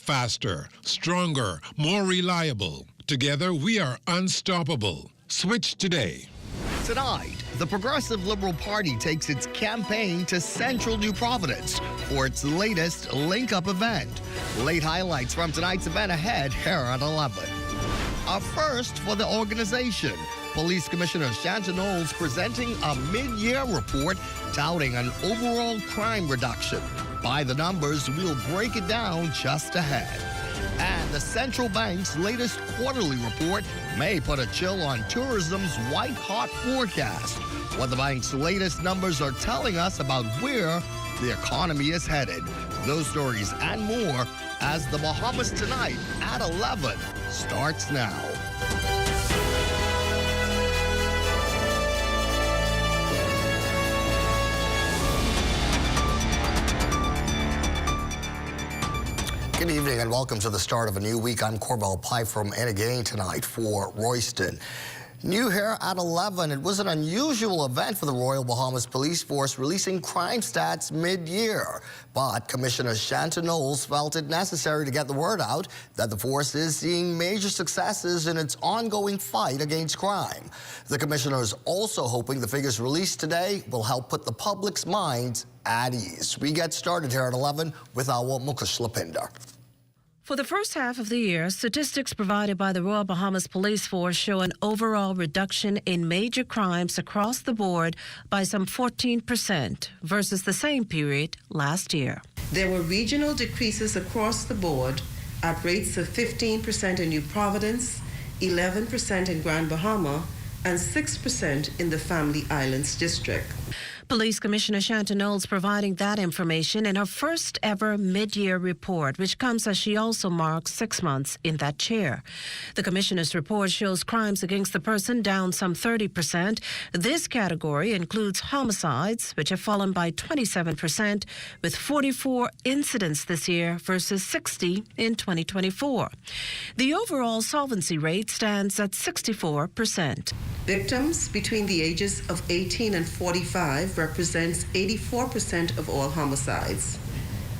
faster, stronger, more reliable. Together, we are unstoppable. Switch today. Tonight, the Progressive Liberal Party takes its campaign to Central New Providence for its latest Linkup event. Late highlights from tonight's event ahead here at 11. A first for the organization. Police Commissioner Shanta Knowles presenting a mid-year report touting an overall crime reduction. By the numbers, we'll break it down just ahead. And the central bank's latest quarterly report may put a chill on tourism's white-hot forecast. What the bank's latest numbers are telling us about where the economy is headed. Those stories and more as the Bahamas Tonight at 11 starts now. Good evening and welcome to the start of a new week. I'm Corbell Pye from And Again tonight for Royston. New here at 11, it was an unusual event for the Royal Bahamas Police Force releasing crime stats mid-year. But Commissioner Shanta Knowles felt it necessary to get the word out that the force is seeing major successes in its ongoing fight against crime. The commissioner is also hoping the figures released today will help put the public's minds at ease. We get started here at 11 with our Mukesh Lapinder. For the first half of the year, statistics provided by the Royal Bahamas Police Force show an overall reduction in major crimes across the board by some 14% versus the same period last year. There were regional decreases across the board at rates of 15% in New Providence, 11% in Grand Bahama, and 6% in the Family Islands District. Police Commissioner Shanta Knowles providing that information in her first ever mid-year report, which comes as she also marks 6 months in that chair. The Commissioner's report shows crimes against the person down some 30%. This category includes homicides, which have fallen by 27%, with 44 incidents this year versus 60 in 2024. The overall solvency rate stands at 64%. Victims between the ages of 18 and 45 represents 84% of all homicides.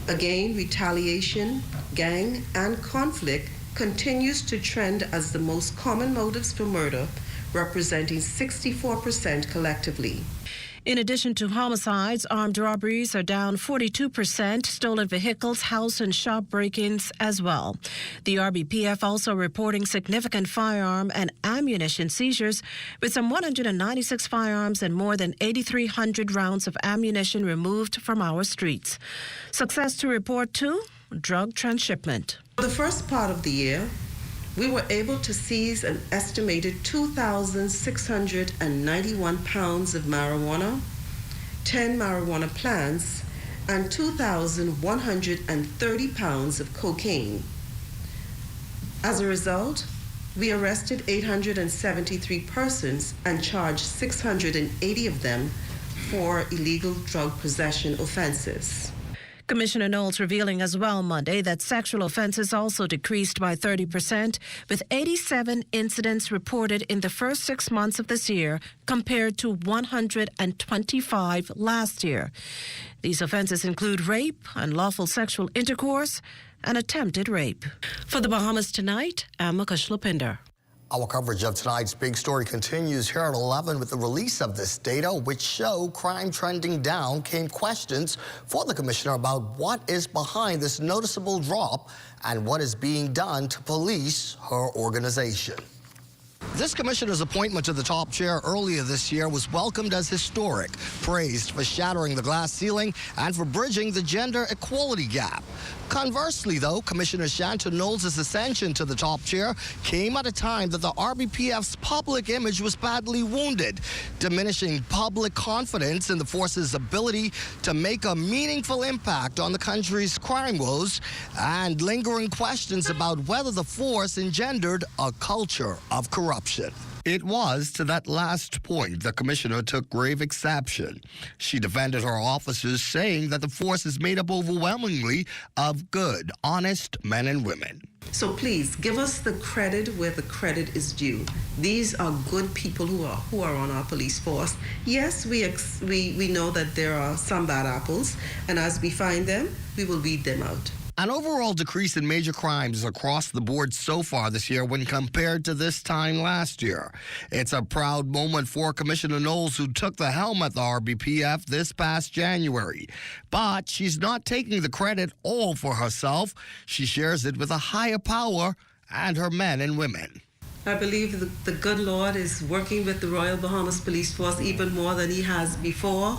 Again, retaliation, gang, and conflict continues to trend as the most common motives for murder, representing 64% collectively. In addition to homicides, armed robberies are down 42%, stolen vehicles, house and shop break-ins as well. The RBPF also reporting significant firearm and ammunition seizures, with some 196 firearms and more than 8,300 rounds of ammunition removed from our streets. Success to report too, drug transshipment. For the first part of the year, we were able to seize an estimated 2,691 pounds of marijuana, 10 marijuana plants, and 2,130 pounds of cocaine. As a result, we arrested 873 persons and charged 680 of them for illegal drug possession offenses. Commissioner Knowles revealing as well Monday that sexual offenses also decreased by 30%, with 87 incidents reported in the first 6 months of this year compared to 125 last year. These offenses include rape, unlawful sexual intercourse, and attempted rape. For the Bahamas Tonight, I'm Mukesh Lapinder. Our coverage of tonight's big story continues here at 11 with the release of this data, which show crime trending down. Came questions for the commissioner about what is behind this noticeable drop and what is being done to police her organization. This commissioner's appointment to the top chair earlier this year was welcomed as historic, praised for shattering the glass ceiling and for bridging the gender equality gap. Conversely, though, Commissioner Shanta Knowles' ascension to the top chair came at a time that the RBPF's public image was badly wounded, diminishing public confidence in the force's ability to make a meaningful impact on the country's crime woes, and lingering questions about whether the force engendered a culture of corruption. It was to that last point the commissioner took grave exception. She defended her officers, saying that the force is made up overwhelmingly of good, honest men and women. So please, give us the credit where the credit is due. These are good people who are on our police force. Yes, we know that there are some bad apples, and as we find them, we will weed them out. An overall decrease in major crimes across the board so far this year when compared to this time last year. It's a proud moment for Commissioner Knowles, who took the helm at the RBPF this past January. But she's not taking the credit all for herself. She shares it with a higher power and her men and women. I believe the good Lord is working with the Royal Bahamas Police Force even more than he has before.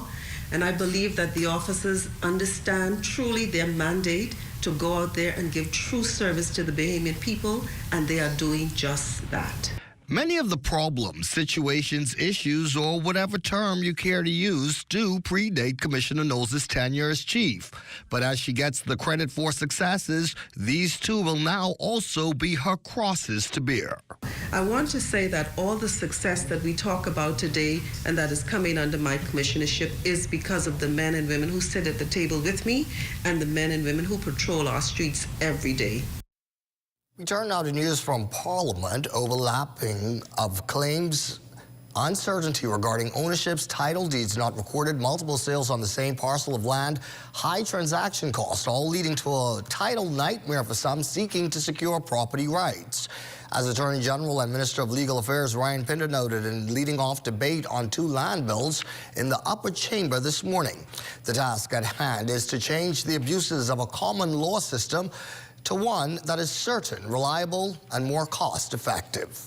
And I believe that the officers understand truly their mandate to go out there and give true service to the Bahamian people, and they are doing just that. Many of the problems, situations, issues, or whatever term you care to use do predate Commissioner Knowles' tenure as chief. But as she gets the credit for successes, these too will now also be her crosses to bear. I want to say that all the success that we talk about today and that is coming under my commissionership is because of the men and women who sit at the table with me and the men and women who patrol our streets every day. We turn now to news from Parliament. Overlapping of claims, uncertainty regarding ownerships, title deeds not recorded, multiple sales on the same parcel of land, high transaction costs, all leading to a title nightmare for some seeking to secure property rights. As Attorney General and Minister of Legal Affairs Ryan Pinder noted in leading off debate on two land bills in the upper chamber this morning. The task at hand is to change the abuses of a common law system to one that is certain, reliable, and more cost-effective.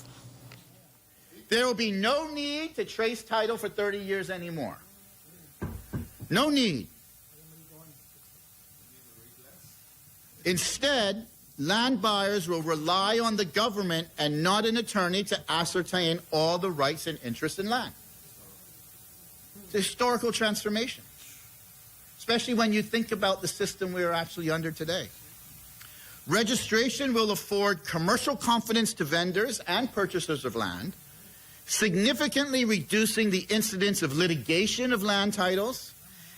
There will be no need to trace title for 30 years anymore. No need. Instead, land buyers will rely on the government and not an attorney to ascertain all the rights and interests in land. It's a historical transformation, especially when you think about the system we are actually under today. Registration will afford commercial confidence to vendors and purchasers of land, significantly reducing the incidence of litigation of land titles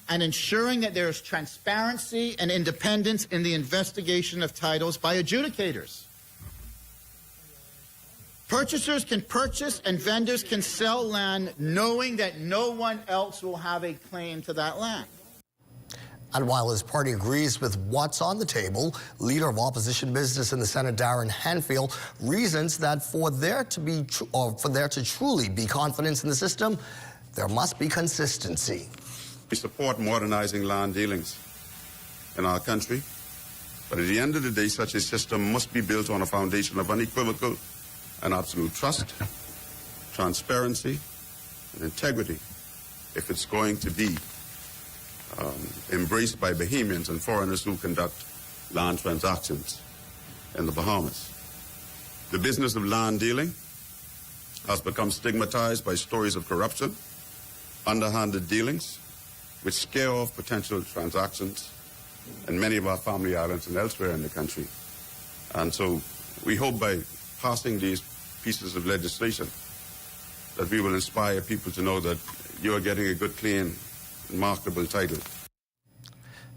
and ensuring that there is transparency and independence in the investigation of titles by adjudicators. Purchasers can purchase and vendors can sell land knowing that no one else will have a claim to that land. And while his party agrees with what's on the table, Leader of Opposition Business in the Senate, Darren Hanfield, reasons that for there to truly be confidence in the system, there must be consistency. We support modernizing land dealings in our country, but at the end of the day, such a system must be built on a foundation of unequivocal and absolute trust, transparency, and integrity if it's going to be embraced by Bahamians and foreigners who conduct land transactions in the Bahamas. The business of land dealing has become stigmatized by stories of corruption, underhanded dealings, which scare off potential transactions in many of our family islands and elsewhere in the country. And so we hope by passing these pieces of legislation that we will inspire people to know that you are getting a good, clean, marketable title.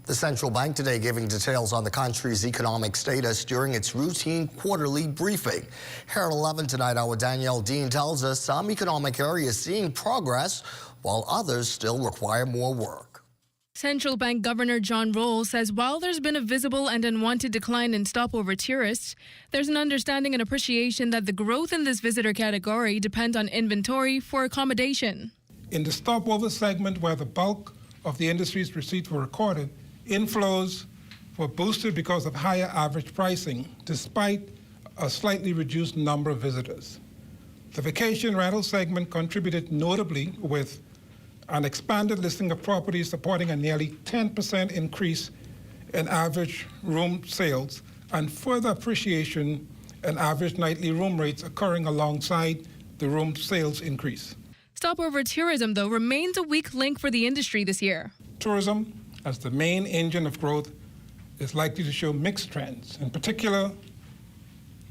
The central bank today giving details on the country's economic status during its routine quarterly briefing. Here at 11 tonight, our Danielle Dean tells us some economic areas seeing progress while others still require more work. Central Bank Governor John Roll says while there's been a visible and unwanted decline in stopover tourists, there's an understanding and appreciation that the growth in this visitor category depends on inventory for accommodation. In the stopover segment where the bulk of the industry's receipts were recorded, inflows were boosted because of higher average pricing, despite a slightly reduced number of visitors. The vacation rental segment contributed notably with an expanded listing of properties supporting a nearly 10% increase in average room sales and further appreciation in average nightly room rates occurring alongside the room sales increase. Stopover tourism, though, remains a weak link for the industry this year. Tourism, as the main engine of growth, is likely to show mixed trends, in particular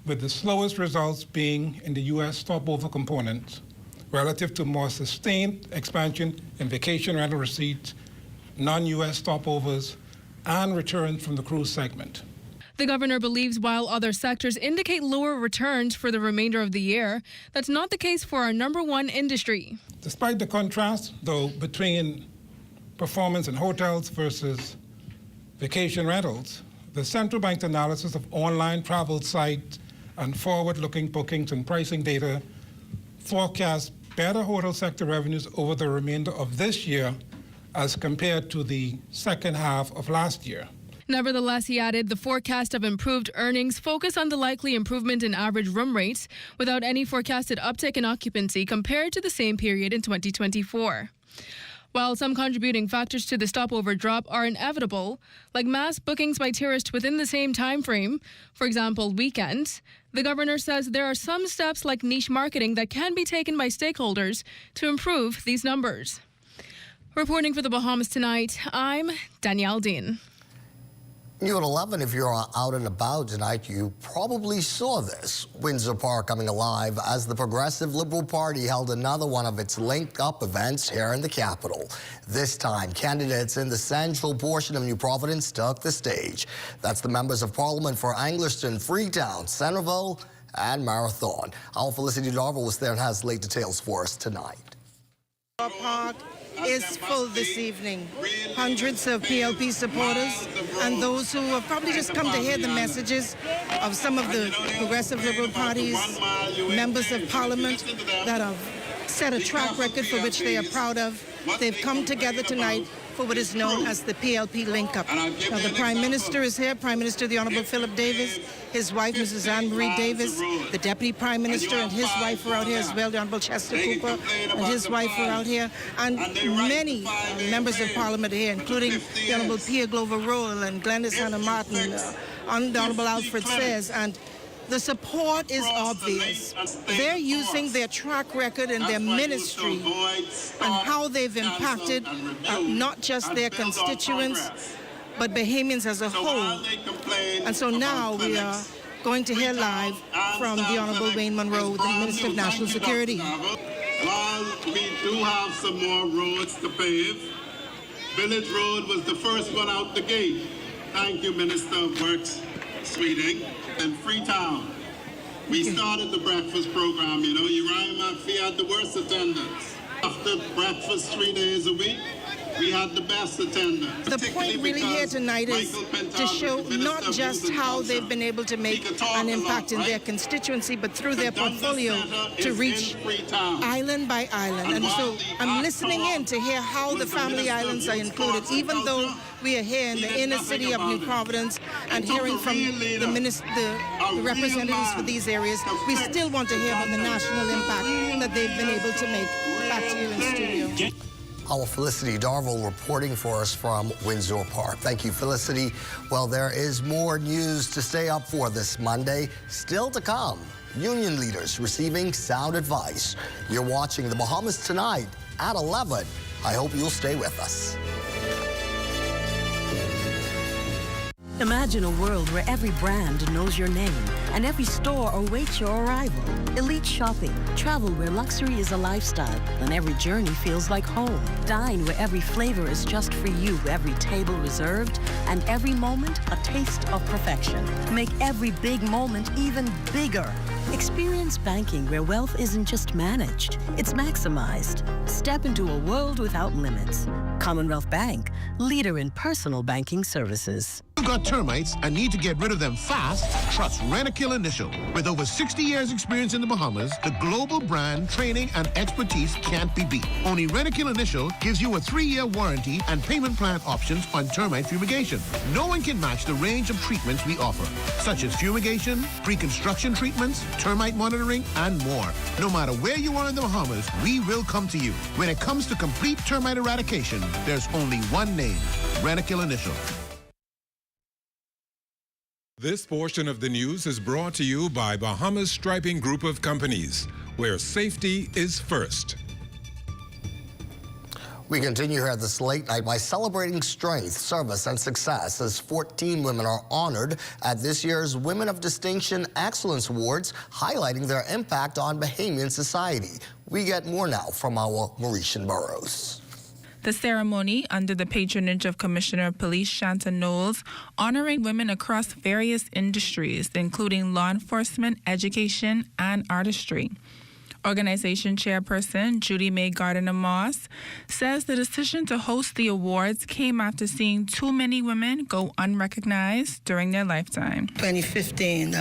with the slowest results being in the U.S. stopover component relative to more sustained expansion in vacation rental receipts, non-U.S. stopovers, and returns from the cruise segment. The governor believes while other sectors indicate lower returns for the remainder of the year, that's not the case for our number one industry. Despite the contrast, though, between performance in hotels versus vacation rentals, The central bank's analysis of online travel sites and forward-looking bookings and pricing data forecasts better hotel sector revenues over the remainder of this year as compared to the second half of last year. Nevertheless, he added, the forecast of improved earnings focus on the likely improvement in average room rates without any forecasted uptick in occupancy compared to the same period in 2024. While some contributing factors to the stopover drop are inevitable, like mass bookings by tourists within the same time frame, for example, weekends, the governor says there are some steps like niche marketing that can be taken by stakeholders to improve these numbers. Reporting for the Bahamas Tonight, I'm Danielle Dean. New at 11, if you're out and about tonight, you probably saw this. Windsor Park coming alive as the Progressive Liberal Party held another one of its Linkup events here in the capital. This time, candidates in the central portion of New Providence took the stage. That's the members of Parliament for Anglerston, Freetown, Centerville, and Marathon. Our Felicity Darville was there and has late details for us tonight. Park is full this evening. Hundreds of PLP supporters and those who have probably just come to hear the messages of some of the Progressive Liberal Party's members of Parliament that have set a track record for which they are proud of. They've come together tonight for what is known as the PLP Linkup. Now, the Prime Minister is here, Prime Minister the Honourable Philip Davis, his wife, Mrs. Anne-Marie Davis, the Deputy Prime Minister and his wife are out here as well, the Honourable Chester Cooper and his wife are out here, and many members of Parliament are here, including the Honourable Pierre Glover Roll and Glenys Hannah Martin, the Honourable Alfred Sayers, and the support is obvious. They're using their track record and their ministry and how they've impacted not just their constituents, but Bahamians as a whole. And so now we are going to hear live from the Honourable Wayne Munro, the Minister of National Security. While we do have some more roads to pave, Village Road was the first one out the gate. Thank you, Minister of Works, Sweeting. In Freetown, we started the breakfast program. You know, Uriah McPhee had the worst attendance. After breakfast 3 days a week, we had the best attendance. The point really here tonight is to show not just how they've been able to make an impact in their constituency, but through their portfolio to reach island by island. And so I'm listening in to hear how the family islands are included, even though we are here in the inner city of New Providence and hearing from the representatives for these areas. We still want to hear about the national impact that they've been able to make. Back to you in studio. Our Felicity Darville reporting for us from Windsor Park. Thank you, Felicity. Well, there is more news to stay up for this Monday. Still to come, union leaders receiving sound advice. You're watching the Bahamas Tonight at 11. I hope you'll stay with us. Imagine a world where every brand knows your name and every store awaits your arrival. Elite shopping, travel where luxury is a lifestyle and every journey feels like home. Dine where every flavor is just for you, every table reserved, and every moment a taste of perfection. Make every big moment even bigger. Experience banking where wealth isn't just managed, it's maximized. Step into a world without limits. Commonwealth Bank, leader in personal banking services. You got termites and need to get rid of them fast? Trust Rentokil Initial. With over 60 years experience in the Bahamas, the global brand, training, and expertise can't be beat. Only Rentokil Initial gives you a 3-year warranty and payment plan options on termite fumigation. No one can match the range of treatments we offer, such as fumigation, pre-construction treatments, termite monitoring, and more. No matter where you are in the Bahamas, we will come to you. When it comes to complete termite eradication, there's only one name, Rentokil Initial. This portion of the news is brought to you by Bahamas Striping Group of Companies, where safety is first. We continue here this late night by celebrating strength, service, and success as 14 women are honored at this year's Women of Distinction Excellence Awards, highlighting their impact on Bahamian society. We get more now from our Mauritian Burrows. The ceremony, under the patronage of Commissioner of Police Shanta Knowles, honoring women across various industries, including law enforcement, education, and artistry. Organization chairperson Judy May Gardiner-Moss says the decision to host the awards came after seeing too many women go unrecognized during their lifetime. 2015,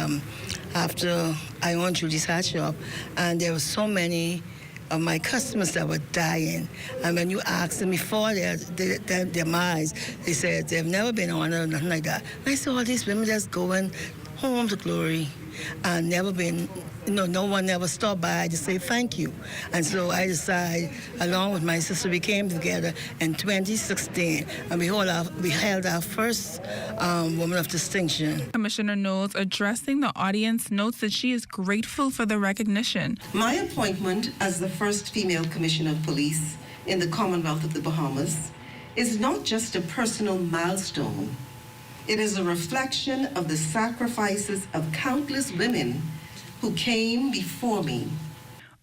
after I owned Judy's Hat Shop, and there were so many of my customers that were dying. And when you asked them before their demise, they said they've never been honored or nothing like that. And I saw all these women just going home to glory and never been, no one ever stopped by to say thank you. And so I decided, along with my sister, we came together in 2016, and we held our first Woman of Distinction. Commissioner Knowles, addressing the audience, notes that she is grateful for the recognition. My appointment as the first female Commissioner of Police in the Commonwealth of the Bahamas is not just a personal milestone. It is a reflection of the sacrifices of countless women who came before me.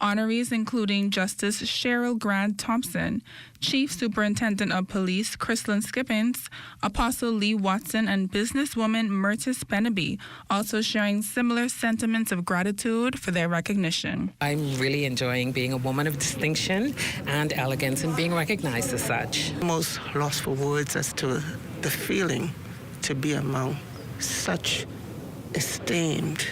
Honorees including Justice Cheryl Grant Thompson, Chief Superintendent of Police Chrislyn Skippins, Apostle Lee Watson, and businesswoman Myrtis Pennaby, also sharing similar sentiments of gratitude for their recognition. I'm really enjoying being a woman of distinction and elegance and being recognized as such. Most lost for words as to the feeling to be among such esteemed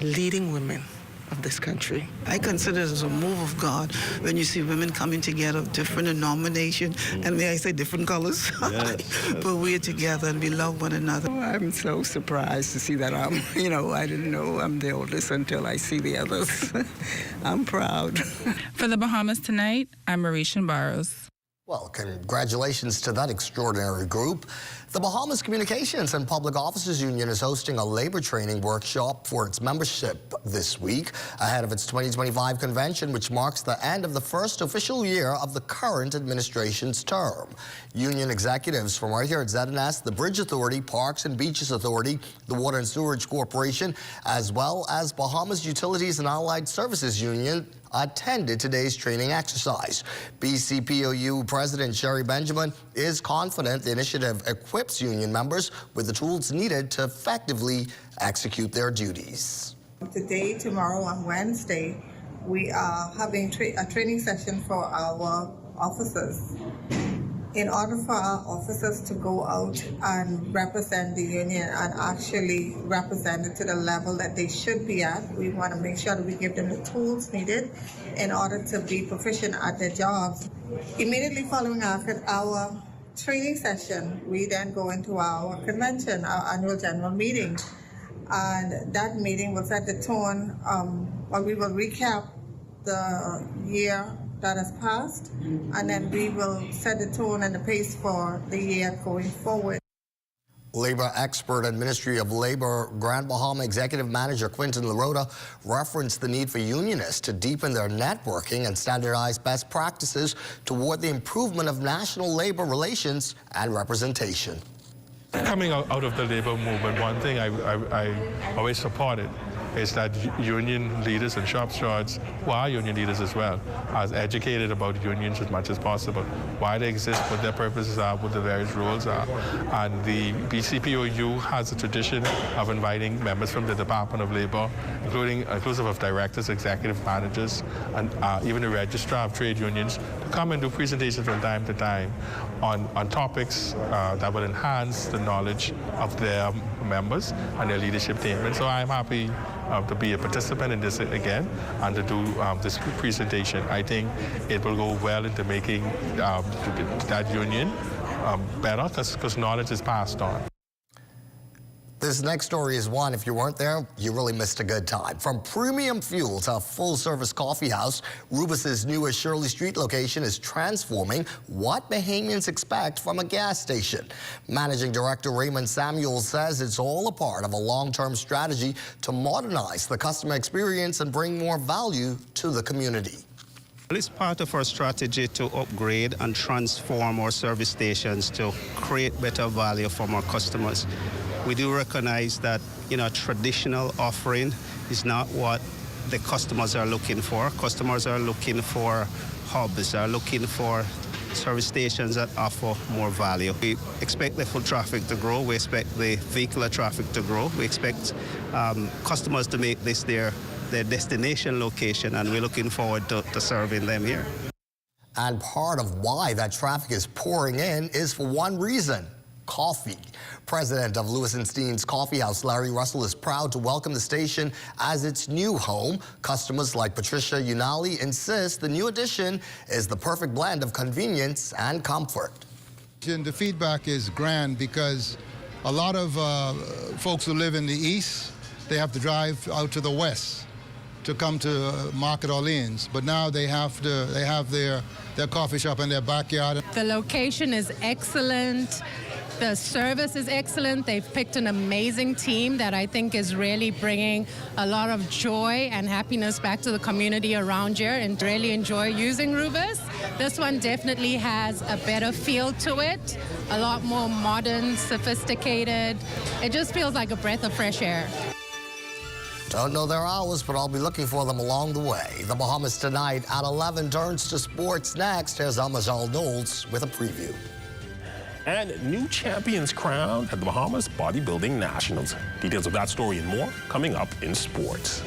leading women of this country. I consider it as a move of God when you see women coming together of different denominations, and may I say different colors, yes. But we're together and we love one another. I'm so surprised to see that I didn't know I'm the oldest until I see the others. I'm proud. For the Bahamas Tonight, I'm Marisha Barrows. Well, congratulations to that extraordinary group. The Bahamas Communications and Public Officers Union is hosting a labor training workshop for its membership this week ahead of its 2025 convention, which marks the end of the first official year of the current administration's term. Union executives from right here at ZNS, the Bridge Authority, Parks and Beaches Authority, the Water and Sewerage Corporation, as well as Bahamas Utilities and Allied Services Union attended today's training exercise. BCPOU President Sherry Benjamin is confident the initiative equips union members with the tools needed to effectively execute their duties. Today, tomorrow, and Wednesday, we are having a training session for our officers. In order for our officers to go out and represent the union and actually represent it to the level that they should be at, we want to make sure that we give them the tools needed in order to be proficient at their jobs. Immediately following our training session, we then go into our convention, our annual general meeting. And that meeting will set the tone, we will recap the year that has passed, and then we will set the tone and the pace for the year going forward. Labor expert and Ministry of Labor Grand Bahama Executive Manager Quinton LaRota referenced the need for unionists to deepen their networking and standardize best practices toward the improvement of national labor relations and representation. Coming out of the labor movement, one thing I always supported is that union leaders and shop stewards, who are union leaders as well, are educated about unions as much as possible, why they exist, what their purposes are, what the various roles are. And the BCPOU has a tradition of inviting members from the Department of Labor, inclusive of directors, executive managers, and even the registrar of trade unions, to come and do presentations from time to time on topics that will enhance the knowledge of their members and their leadership team. And so I'm happy to be a participant in this again and to do this presentation. I think it will go well into making that union better because knowledge is passed on. This next story is one, if you weren't there, you really missed a good time. From premium fuel to a full-service coffee house, Rubus's newest Shirley Street location is transforming what Bahamians expect from a gas station. Managing Director Raymond Samuel says it's all a part of a long-term strategy to modernize the customer experience and bring more value to the community. It's part of our strategy to upgrade and transform our service stations to create better value for our customers. We do recognize that, traditional offering is not what the customers are looking for. Customers are looking for hubs, are looking for service stations that offer more value. We expect the foot traffic to grow. We expect the vehicular traffic to grow. We expect customers to make this their their destination location, and we're looking forward to serving them here. And part of why that traffic is pouring in is for one reason: coffee. President of Lewis & Steen's Coffee House, Larry Russell, is proud to welcome the station as its new home. Customers like Patricia Unali insist the new addition is the perfect blend of convenience and comfort. The feedback is grand because a lot of folks who live in the east, they have to drive out to the west to come to Market Orleans, but now they have their coffee shop in their backyard. The location is excellent. The service is excellent. They've picked an amazing team that I think is really bringing a lot of joy and happiness back to the community around here, and really enjoy using Rubus. This one definitely has a better feel to it, a lot more modern, sophisticated. It just feels like a breath of fresh air. Don't know their hours, but I'll be looking for them along the way. The Bahamas tonight at 11 turns to sports next. Here's Amajal Knowles with a preview. And new champions crowned at the Bahamas Bodybuilding Nationals. Details of that story and more coming up in sports.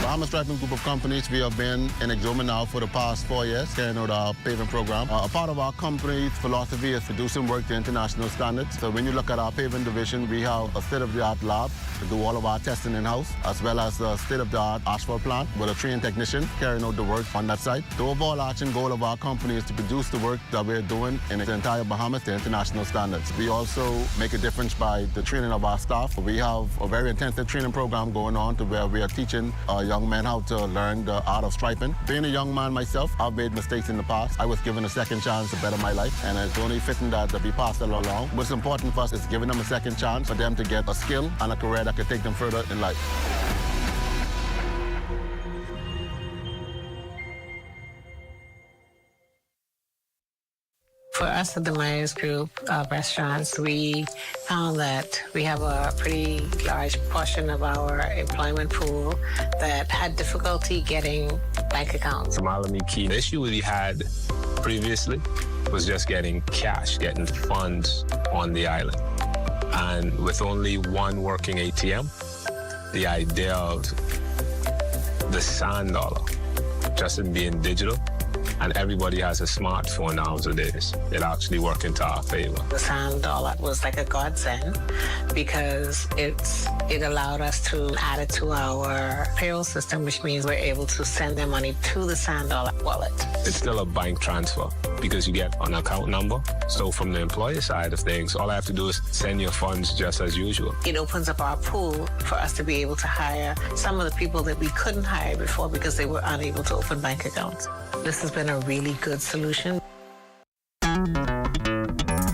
Bahamas Striping Group of Companies, we have been in Exuma now for the past 4 years, carrying out our paving program. A part of our company's philosophy is to do some work to international standards. So when you look at our paving division, we have a state-of-the-art lab to do all of our testing in-house, as well as a state-of-the-art asphalt plant with a trained technician carrying out the work on that site. The overarching goal of our company is to produce the work that we're doing in the entire Bahamas to international standards. We also make a difference by the training of our staff. We have a very intensive training program going on to where we are teaching young men how to learn the art of striping. Being a young man myself, I've made mistakes in the past. I was given a second chance to better my life, and it's only fitting that we pass it along. What's important for us is giving them a second chance for them to get a skill and a career that could take them further in life. For us at the Myers Group of restaurants, we found that we have a pretty large portion of our employment pool that had difficulty getting bank accounts. The issue we had previously was just getting cash, getting funds on the island. And with only one working ATM, the idea of the sand dollar just in being digital, and everybody has a smartphone nowadays, it actually worked into our favor. The sand dollar was like a godsend because it allowed us to add it to our payroll system, which means we're able to send their money to the sand dollar wallet. It's still a bank transfer because you get an account number. So from the employer side of things, all I have to do is send your funds just as usual. It opens up our pool for us to be able to hire some of the people that we couldn't hire before because they were unable to open bank accounts. This has been a really good solution.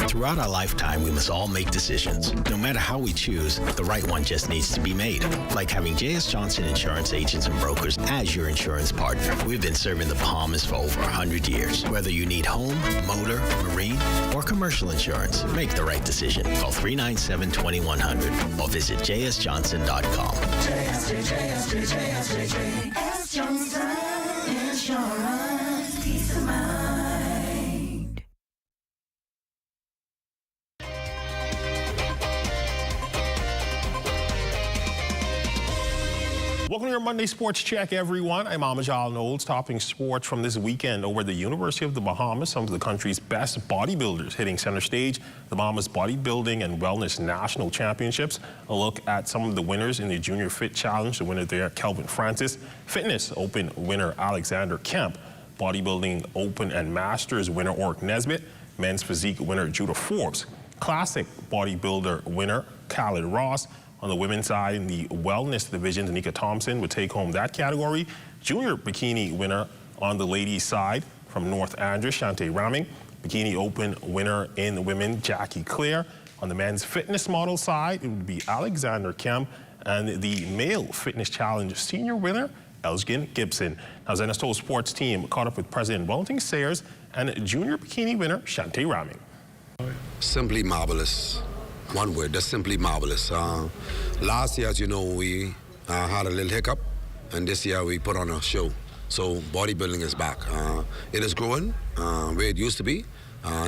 Throughout our lifetime, we must all make decisions. No matter how we choose, the right one just needs to be made. Like having J.S. Johnson Insurance Agents and Brokers as your insurance partner. We've been serving the Bahamas for over 100 years. Whether you need home, motor, marine, or commercial insurance, make the right decision. Call 397-2100 or visit jsjohnson.com. J.S. Johnson Insurance, peace of mind. Welcome to your Monday Sports Check, everyone. I'm Amajal Knowles, topping sports from this weekend over the University of the Bahamas. Some of the country's best bodybuilders hitting center stage, the Bahamas Bodybuilding and Wellness National Championships. A look at some of the winners in the Junior Fit Challenge. The winner there, Kelvin Francis. Fitness Open winner, Alexander Kemp. Bodybuilding Open and Masters winner, Ork Nesbitt. Men's Physique winner, Judah Forbes. Classic Bodybuilder winner, Khaled Ross. On the women's side, in the wellness division, Danica Thompson would take home that category. Junior bikini winner on the ladies' side from North Andros, Shantae Raming. Bikini Open winner in the women, Jackie Clare. On the men's fitness model side, it would be Alexander Kemp. And the male fitness challenge senior winner, Elgin Gibson. Now, Zenesto's sports team caught up with President Wellington Sayers and junior bikini winner, Shantae Raming. Simply marvelous. One word, that's simply marvelous. Last year, as you know, we had a little hiccup, and this year we put on a show. So bodybuilding is back. It is growing where it used to be.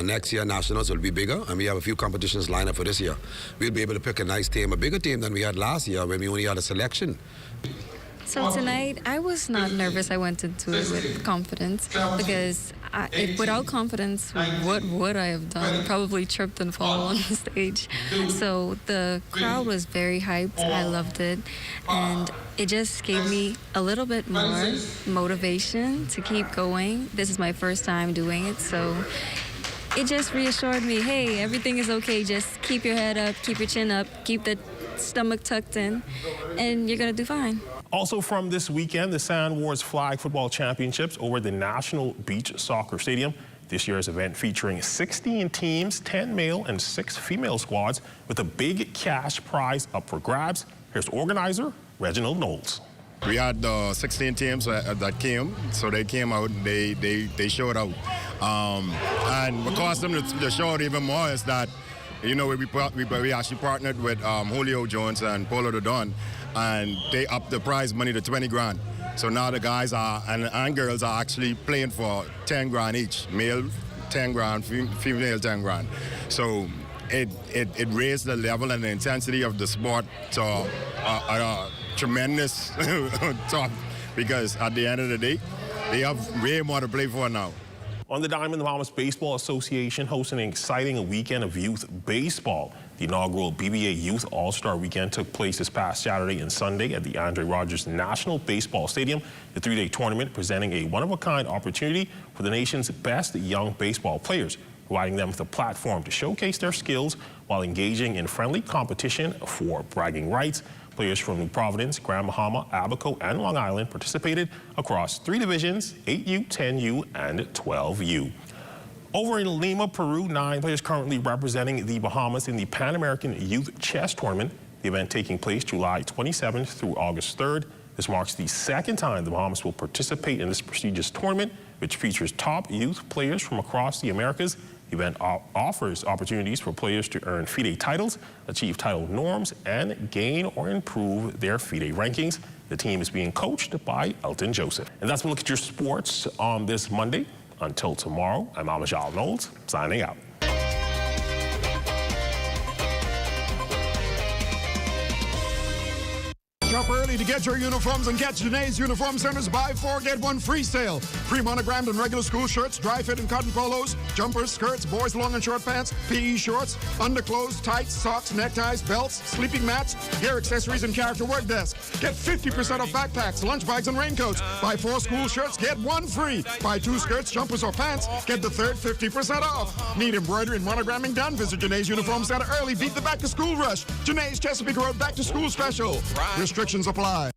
Next year, nationals will be bigger, and we have a few competitions lined up for this year. We'll be able to pick a nice team, a bigger team than we had last year when we only had a selection. So tonight, I was not nervous. I went into it with confidence because without confidence, what would I have done? Probably tripped and fall on the stage. So the crowd was very hyped. I loved it. And it just gave me a little bit more motivation to keep going. This is my first time doing it, so it just reassured me, hey, everything is okay. Just keep your head up, keep your chin up, keep the stomach tucked in, and you're going to do fine. Also from this weekend, the Sand Wars Flag Football Championships over the National Beach Soccer Stadium. This year's event featuring 16 teams, 10 male and 6 female squads with a big cash prize up for grabs. Here's organizer Reginald Knowles. We had 16 teams that came, so they came out, they showed out. And what caused them to show out even more is that, you know, we actually partnered with Julio Jones and Polo the Don, and they upped the prize money to 20 grand. So now the guys and girls are actually playing for 10 grand each, male 10 grand, female 10 grand. So it raised the level and the intensity of the sport to a tremendous top, because at the end of the day, they have way more to play for now. On the Diamond, the Bahamas Baseball Association hosting an exciting weekend of youth baseball. The inaugural BBA Youth All-Star Weekend took place this past Saturday and Sunday at the Andre Rogers National Baseball Stadium. The 3-day tournament presenting a one-of-a-kind opportunity for the nation's best young baseball players, providing them with a platform to showcase their skills while engaging in friendly competition for bragging rights. Players from New Providence, Grand Bahama, Abaco, and Long Island participated across 3 divisions, 8U, 10U, and 12U. Over in Lima, Peru, 9 players currently representing the Bahamas in the Pan American Youth Chess Tournament. The event taking place July 27th through August 3rd. This marks the 2nd time the Bahamas will participate in this prestigious tournament, which features top youth players from across the Americas. The event offers opportunities for players to earn FIDE titles, achieve title norms, and gain or improve their FIDE rankings. The team is being coached by Elton Joseph. And that's a look at your sports on this Monday. Until tomorrow, I'm Amajal Knowles, signing out. Shop early to get your uniforms and catch Janae's Uniform Center's buy 4, get 1 free sale. Pre-monogrammed and regular school shirts, dry fit and cotton polos, jumpers, skirts, boys long and short pants, PE shorts, underclothes, tights, socks, neckties, belts, sleeping mats, hair accessories, and character work desks. Get 50% off backpacks, lunch bags, and raincoats. Buy 4 school shirts, get 1 free. Buy 2 skirts, jumpers, or pants, get the third 50% off. Need embroidery and monogramming done? Visit Janae's Uniform Center early. Beat the back-to-school rush. Janae's Chesapeake Road back-to-school special. Restrictions apply.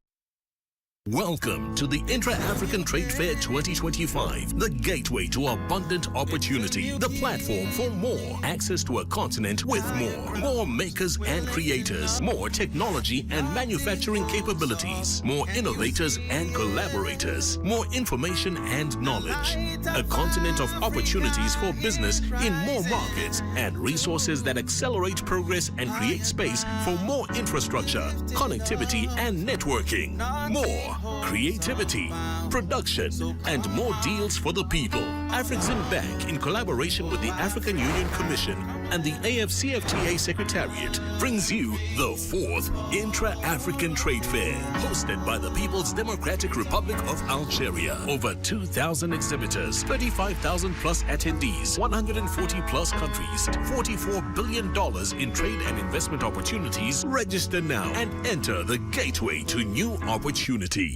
Welcome to the Intra-African Trade Fair 2025, the gateway to abundant opportunity, the platform for more, access to a continent with more makers and creators, more technology and manufacturing capabilities, more innovators and collaborators, more information and knowledge, a continent of opportunities for business in more markets and resources that accelerate progress and create space for more infrastructure, connectivity and networking, more creativity, production, and more deals for the people. Afrexim Bank, in collaboration with the African Union Commission and the AFCFTA Secretariat, brings you the 4th Intra-African Trade Fair, hosted by the People's Democratic Republic of Algeria. Over 2,000 exhibitors, 35,000 plus attendees, 140 plus countries, $44 billion in trade and investment opportunities. Register now and enter the gateway to new opportunities.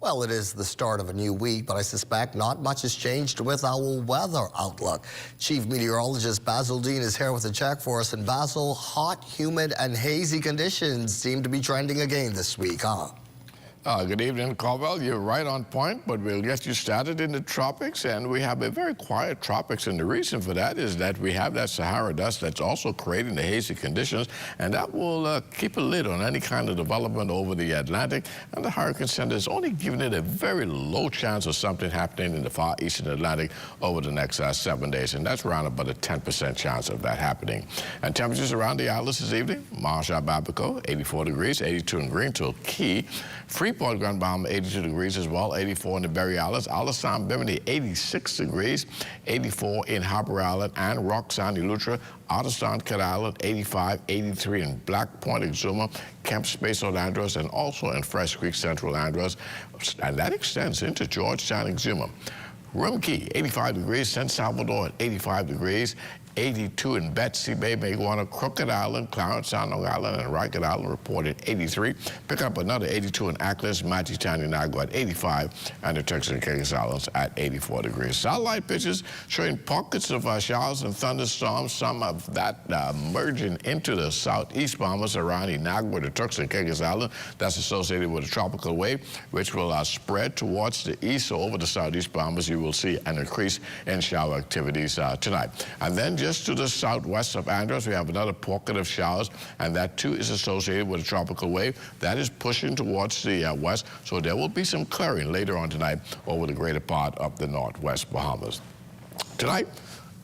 Well, it is the start of a new week, but I suspect not much has changed with our weather outlook. Chief Meteorologist Basil Dean is here with a check for us. And Basil, hot, humid, and hazy conditions seem to be trending again this week, huh? Good evening, Caldwell. You're right on point, but we'll get you started in the tropics, and we have a very quiet tropics, and the reason for that is that we have that Sahara dust that's also creating the hazy conditions, and that will keep a lid on any kind of development over the Atlantic, and the Hurricane Center is only giving it a very low chance of something happening in the far eastern Atlantic over the next 7 days, and that's around about a 10% chance of that happening. And temperatures around the islands this evening: Marshall, Babaco, 84 degrees, 82 in Greenville, Key, Freeport, Grand Bahama, 82 degrees as well, 84 in the Berry Islands, Alisson, Bimini, 86 degrees, 84 in Harbour Island and Roxanne, Eleuthera, Otterstown, Cat Island, 85, 83 in Black Point, Exuma, Kemp Space, Andros, and also in Fresh Creek, Central Andros, and that extends into Georgetown, Exuma. Rim Key, 85 degrees, San Salvador at 85 degrees, 82 in Betsy Bay, Maguana, Crooked Island, Clarence Sound, Long Island, and Rikers Island reported 83. Pick up another 82 in Ackless, Magitown, Inagua at 85, and the Turks and Caicos Islands at 84 degrees. Satellite pictures showing pockets of showers and thunderstorms, some of that merging into the southeast Bahamas around Inagua, the Turks and Caicos Islands. That's associated with a tropical wave, which will spread towards the east. So over the southeast Bahamas, you will see an increase in shower activities tonight. And then just to the southwest of Andros, we have another pocket of showers, and that too is associated with a tropical wave that is pushing towards the west. So there will be some clearing later on tonight over the greater part of the northwest Bahamas. Tonight,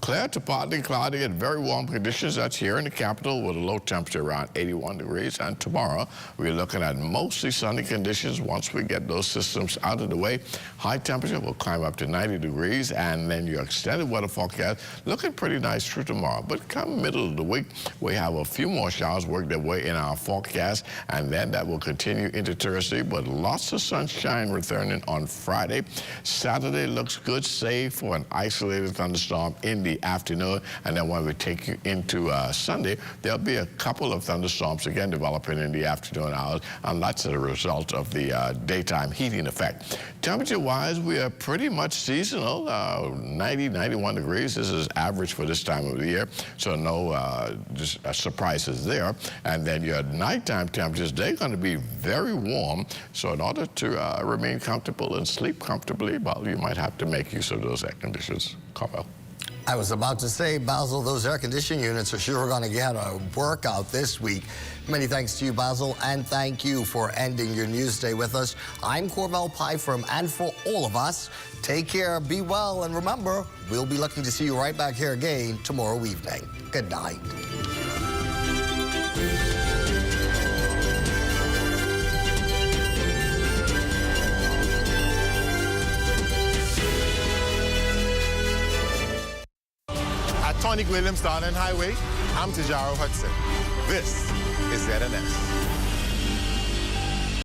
clear to partly cloudy and very warm conditions. That's here in the capital with a low temperature around 81 degrees. And tomorrow, we're looking at mostly sunny conditions. Once we get those systems out of the way, high temperature will climb up to 90 degrees. And then your extended weather forecast looking pretty nice through tomorrow. But come middle of the week, we have a few more showers work their way in our forecast. And then that will continue into Thursday. But lots of sunshine returning on Friday. Saturday looks good, save for an isolated thunderstorm in the afternoon, and then when we take you into Sunday, there'll be a couple of thunderstorms again developing in the afternoon hours, and that's a result of the daytime heating effect. Temperature-wise, we are pretty much seasonal, 90, 91 degrees. This is average for this time of the year, so no surprises there. And then your nighttime temperatures, they're going to be very warm, so in order to remain comfortable and sleep comfortably, well, you might have to make use of those air conditions. Carmel. I was about to say, Basil, those air conditioning units are sure going to get a workout this week. Many thanks to you, Basil, and thank you for ending your news day with us. I'm Corvell Pyfrom, and for all of us, take care, be well, and remember, we'll be looking to see you right back here again tomorrow evening. Good night. Tonic Williams Darling Highway, I'm Tijaro Hudson. This is ZNS.